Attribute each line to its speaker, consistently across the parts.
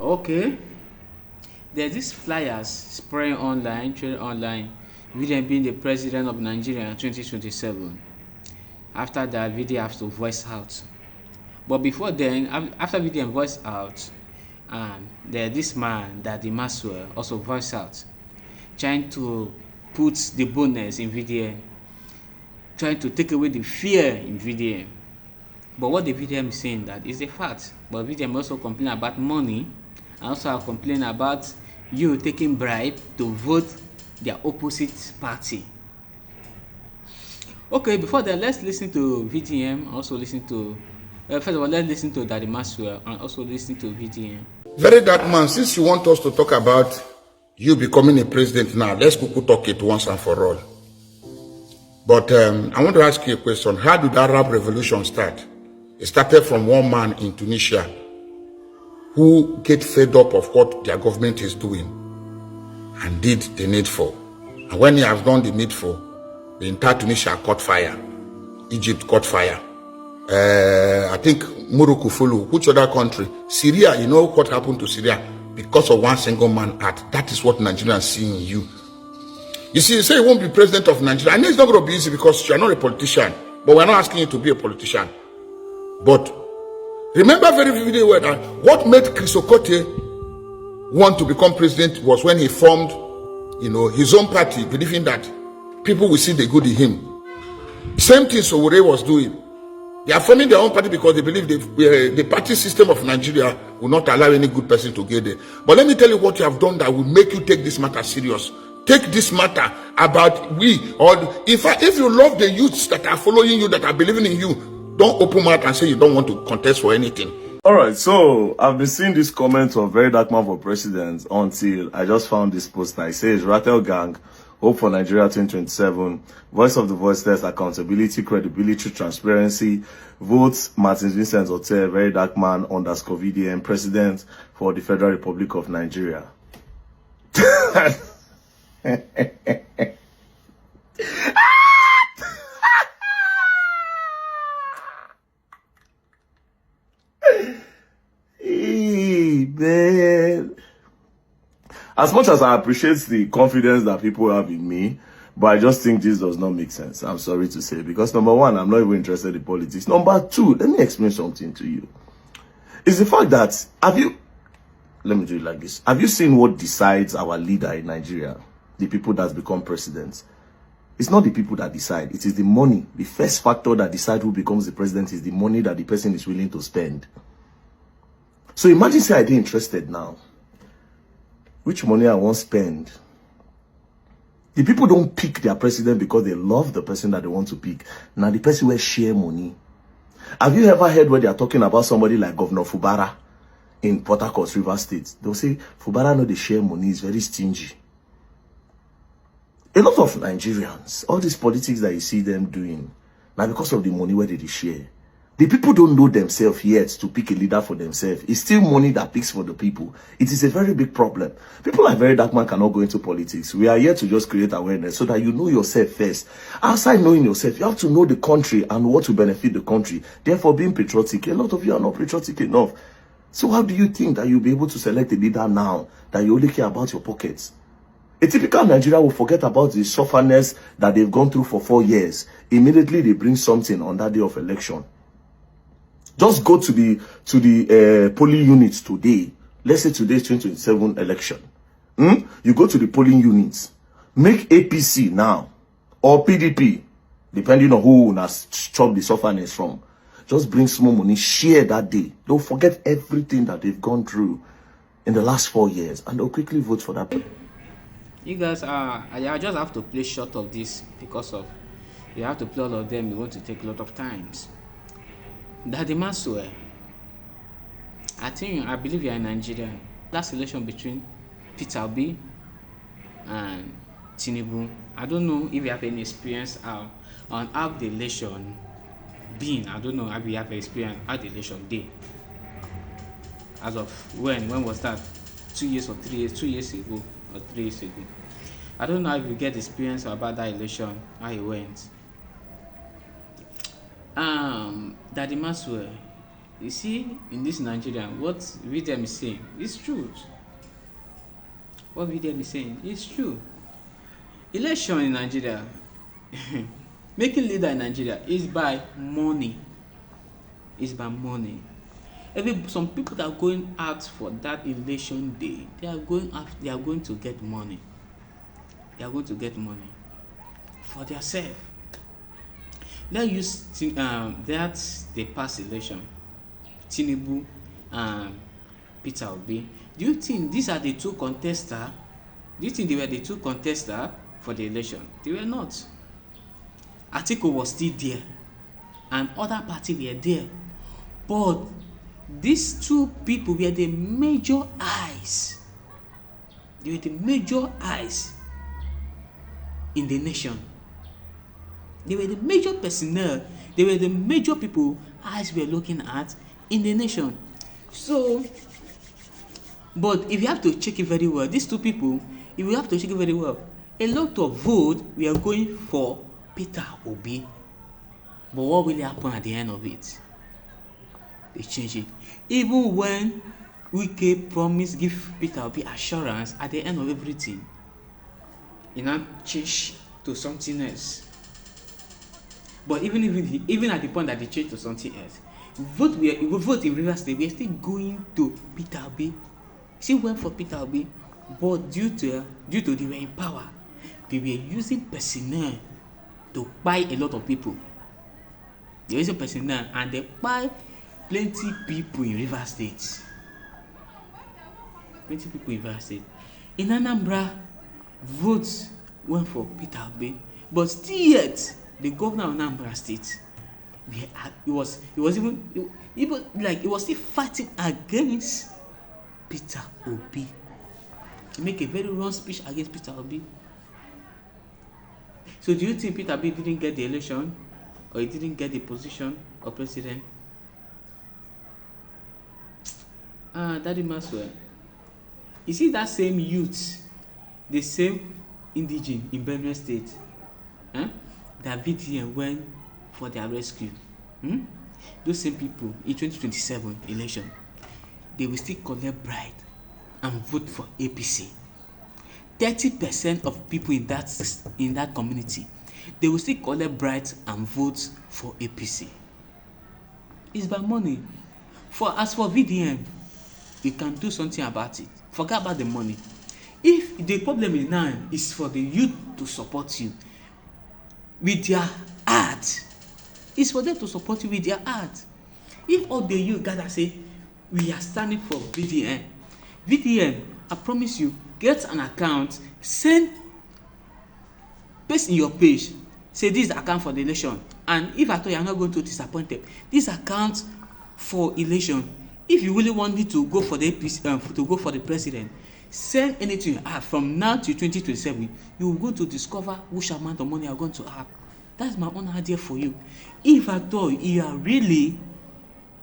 Speaker 1: Okay, there's this flyers spreading online, trailing online, VDM being the president of Nigeria in 2027. After that, VDM has to voice out. But before then, after VDM voiced out, there's this man, Daddy Maswell, also voiced out, trying to put the bonus in VDM, trying to take away the fear in VDM. But what the VDM is saying that is a fact. But VDM also complain about money, and also complain about you taking bribe to vote their opposite party. Okay, before that, let's listen to VDM. Also listen to first of all, let's listen to Daddy Maswell and also listen to VDM.
Speaker 2: Very dark man, since you want us to talk about you becoming a president now, let's go talk it once and for all. But I want to ask you a question. How did the Arab Revolution start? It started from one man in Tunisia who get fed up of what their government is doing and did the needful. And when he has done the needful, the entire Tunisia caught fire. Egypt caught fire. I think Morocco follow. Which other country? Syria. You know what happened to Syria? Because of one single man act. That is what Nigerians see in you. You see, you say you won't be president of Nigeria. I know it's not going to be easy because you are not a politician. But we're not asking you to be a politician. But remember very vividly well that what made Chris Okote want to become president was when he formed, his own party, believing that people will see the good in him. Same thing Sowore was doing. They are forming their own party because they believe the party system of Nigeria will not allow any good person to get there. But let me tell you what you have done that will make you take this matter serious. Take this matter about if you love the youths that are following you, that are believing in you, don't open mouth and say you don't want to contest for anything.
Speaker 3: All right, so I've been seeing this comment of very dark man for president until I just found this post. It says, Rattle Gang, Hope for Nigeria 2027, Voice of the Voiceless, Accountability, Credibility, Transparency, Votes, Martin Vincent Hotel, Very Dark Man, _ VDM, President for the Federal Republic of Nigeria. Man. As much as I appreciate the confidence that people have in me, but I just think this does not make sense. I'm sorry to say, because number one, I'm not even interested in politics. Number two, let me explain something to you. It's the fact that, let me do it like this. Have you seen what decides our leader in Nigeria? The people that become presidents. It's not the people that decide. It is the money. The first factor that decides who becomes the president is the money that the person is willing to spend. So imagine say I dey interested now. Which money I won't spend. The people don't pick their president because they love the person that they want to pick. Now the person will share money. Have you ever heard where they are talking about somebody like Governor Fubara in Port Harcourt, Rivers State? They'll say, Fubara know they share money, is very stingy. A lot of Nigerians, all these politics that you see them doing, now because of the money where they share. The people don't know themselves yet to pick a leader for themselves. It's still money that picks for the people. It is a very big problem. People like Very Dark Man cannot go into politics. We are here to just create awareness so that you know yourself first. Outside knowing yourself, you have to know the country and what will benefit the country. Therefore, being patriotic. A lot of you are not patriotic enough. So how do you think that you'll be able to select a leader now that you only care about your pockets? A typical Nigeria will forget about the sufferness that they've gone through for 4 years. Immediately, they bring something on that day of election. Just go to the polling units today. Let's say today's 2027 election. You go to the polling units. Make APC now or PDP, depending on who has chopped the sufferness from. Just bring small money, share that day. Don't forget everything that they've gone through in the last 4 years, and they'll quickly vote for that.
Speaker 1: You guys I just have to play short of this because of you have to play all of them. You want to take a lot of times. Daddy Maswell, I believe you are in Nigeria. Last election between Peter Obi and Tinubu. I don't know if you have any experience on how the election been. I don't know if you have experience how the election day. As of when was that? 2 years or 3 years? 2 years ago or 3 years ago. I don't know if you get experience about that election, how it went. Daddy Maswell, You see, in this Nigeria, what VDM is saying is true. What VDM is saying is true. Election in Nigeria, making leader in Nigeria is by money. Is by money. Some people that are going out for that election day, they are going to get money. They are going to get money for themselves. Let's use that they pass election, Tinubu and Peter Obi. Do you think these are the two contestants? Do you think they were the two contestants for the election? They were not. Atiku was still there, and other parties were there, but these two people were the major eyes. They were the major eyes in the nation. They were the major personnel. They were the major people eyes were looking at in the nation. So, but if you have to check it very well, these two people, if you have to check it very well, a lot of votes we are going for Peter Obi. But what will happen at the end of it? They change it. Even when Wike promised give Peter Obi assurance at the end of everything, he now change to something else. But even at the point that they change to something else, vote in Rivers State, we are still going to Peter Obi. Still went for Peter Obi, but due to they were in power, they were using personnel to buy a lot of people. They were using personnel and they buy plenty people in Rivers State. Plenty people in Rivers State. In Anambra, votes went for Peter Obi, but still yet the governor of Anambra State, he was still fighting against Peter Obi. He make a very wrong speech against Peter Obi. So do you think Peter Obi didn't get the election, or he didn't get the position of president? Daddy Maxwell, you see that same youth, the same indigene in Benue State, that VDM went for their rescue. Those same people in 2027 election, they will still collect bribe and vote for APC. 30% of people in that community, they will still collect bribe and vote for APC. It's by money. As for VDM, you can do something about it. Forget about the money. If the problem is now is for the youth to support you with their heart, it's for them to support you with their heart. If all the youth gather say, we are standing for VDM, I promise you, get an account, paste in your page, say this is the account for the election, and if at all you are not going to disappoint them, this account for election, if you really want me to go for the APC, to go for the president, send anything you have from now to 2027. You will go to discover which amount of money you are going to have. That's my own idea for you. If at all you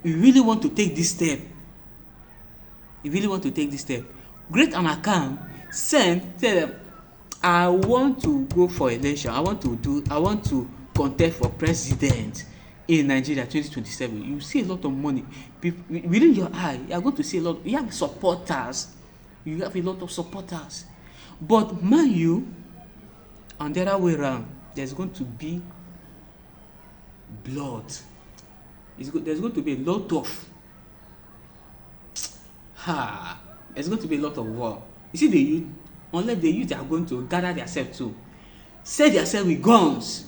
Speaker 1: really want to take this step, create an account, tell them, I want to go for election, I want to contest for president in Nigeria 2027. You see a lot of money within your eye. You are going to see a lot. You have supporters. You have a lot of supporters. But mind you, on the other way around, there's going to be blood. There's going to be a lot of there's going to be a lot of war. You see, the youth, unless the youth are going to gather themselves too, set themselves with guns,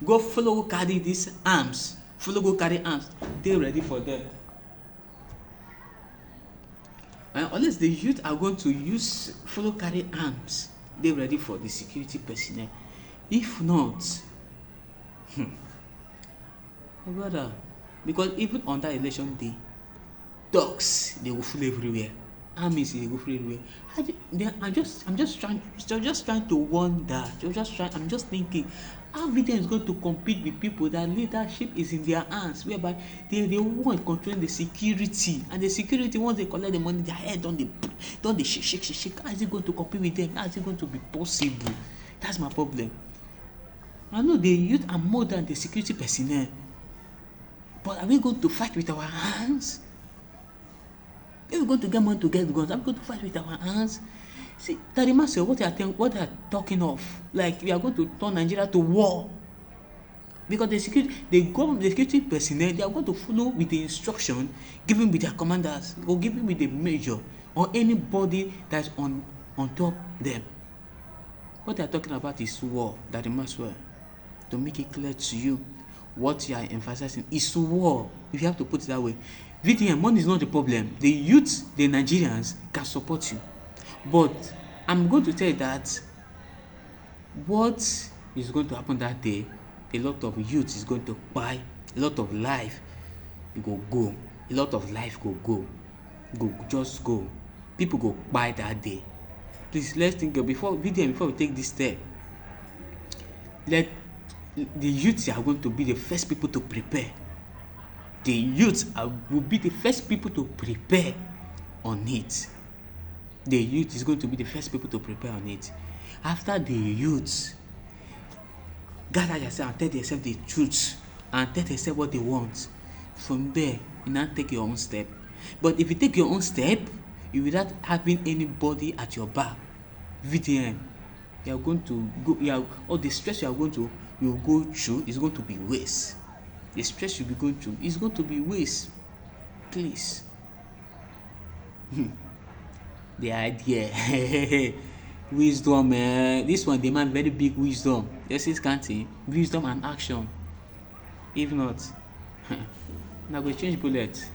Speaker 1: go carry arms, they're ready for them. And unless the youth are going to carry arms, they're ready for the security personnel. If not, brother, because even on that election day, dogs, they will flee everywhere. Armies, they will flee everywhere. I'm just trying to wonder. I'm just thinking, how VDM is going to compete with people that leadership is in their hands, whereby they want controlling the security, and the security, once they collect the money, their head don't they shake. How is it going to compete with them? How is it going to be possible? That's my problem. I know the youth are more than the security personnel, But are we going to fight with our hands? If we're going to get money to get guns, are we going to fight with our hands? See, that reminds me of what they are talking of. Like, we are going to turn Nigeria to war. Because the security personnel, they are going to follow with the instruction given with their commanders or given with the major or anybody that's on top them. What they are talking about is war. That reminds me, to make it clear to you, what you are emphasizing is war, if you have to put it that way. VDM, money is not the problem. The youth, the Nigerians can support you. But I'm going to tell you that what is going to happen that day, a lot of youth is going to buy, a lot of life go, a lot of life go, just go. People go buy that day. Please, let's think before we take this step. Let the youths are going to be the first people to prepare. The youths will be the first people to prepare on it. The youth is going to be the first people to prepare on it. After the youths gather yourself and tell yourself the truth and tell yourself what they want, from there you now take your own step. But if you take your own step, you without having anybody at your back, VDM, you are going to go. All the stress you will go through is going to be waste. The stress you'll be going through is going to be waste. Please. The idea. Wisdom, this one demand very big wisdom. This is counting wisdom and action. If not, now go change bullet.